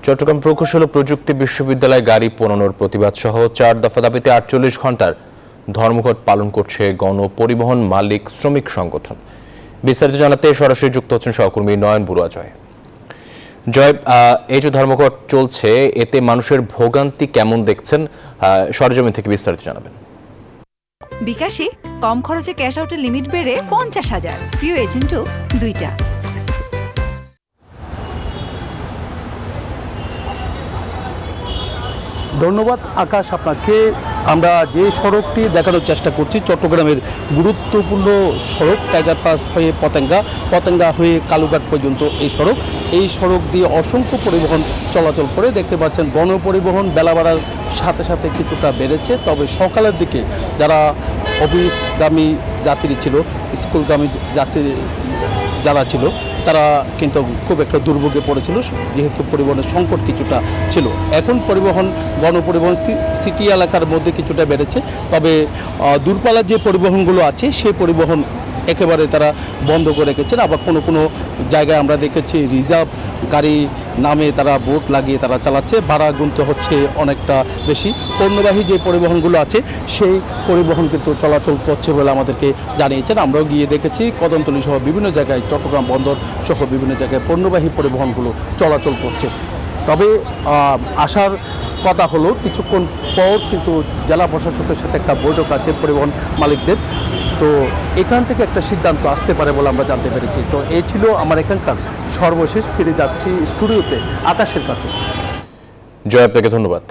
চট্টগ্রাম প্রকৌশল ও প্রযুক্তি বিশ্ববিদ্যালয়ে গাড়ি পোড়ানোর প্রতিবাদ সহ 4 দফা দাবিতে 48 ঘন্টার ধর্মঘট পালন করছে গণপরিবহন মালিক শ্রমিক সংগঠন। বিস্তারিত জানাতে সরাসরি যুক্ত হচ্ছেন সহকর্মী নয়ন বড়ুয়া। জয়, এই যে ধর্মঘট চলছে এতে মানুষের ভোগান্তি কেমন দেখছেন, সরজমিন থেকে বিস্তারিত জানাবেন। বিকাশে কম খরচে ক্যাশ আউটের লিমিট বেড়ে 50,000, প্রিয় এজেন্টও 2টা। ধন্যবাদ আকাশ আপনাকে। আমরা যে সড়কটি দেখানোর চেষ্টা করছি চট্টগ্রামের গুরুত্বপূর্ণ সড়ক, টাইগার পাস হয়ে পতেঙ্গা হয়ে কালুঘাট পর্যন্ত এই সড়ক দিয়ে অসংখ্য পরিবহন চলাচল করে। দেখতে পাচ্ছেন গণপরিবহন বেলা বাড়ার সাথে সাথে কিছুটা বেড়েছে, তবে সকালের দিকে যারা অফিসগামী যাত্রী ছিল, স্কুলগামী যাত্রী যারা ছিল তারা কিন্তু খুব একটা দুর্ভোগে পড়েছিল, যেহেতু পরিবহনের সংকট কিছুটা ছিল। এখন গণপরিবহন সিটি এলাকার মধ্যে কিছুটা বেড়েছে, তবে দূরপাল্লার যে পরিবহনগুলো আছে সেই পরিবহন একেবারে তারা বন্ধ করে রেখেছেন। আবার কোনো জায়গায় আমরা দেখেছি রিজার্ভ গাড়ি নামে তারা বোর্ড লাগিয়ে তারা চালাচ্ছে, ভাড়া গুনতে হচ্ছে অনেকটা বেশি। পণ্যবাহী যে পরিবহনগুলো আছে সেই পরিবহন কিন্তু চলাচল করছে বলে আমাদেরকে জানিয়েছেন। আমরাও গিয়ে দেখেছি কদমতলী সহ বিভিন্ন জায়গায়, চট্টগ্রাম বন্দর সহ বিভিন্ন জায়গায় পণ্যবাহী পরিবহনগুলো চলাচল করছে। তবে আসার কথা হলো কিছুক্ষণ পর কিন্তু জেলা প্রশাসকের সাথে একটা বৈঠক আছে পরিবহন মালিকদের, তো এখান থেকে একটা সিদ্ধান্ত আসতে পারে বলে আমরা জানতে পেরেছি। তো এই ছিল আমার এখানকার সর্বশেষ। ফিরে যাচ্ছি স্টুডিওতে আকাশের কাছে। জয়, আপনাকে ধন্যবাদ।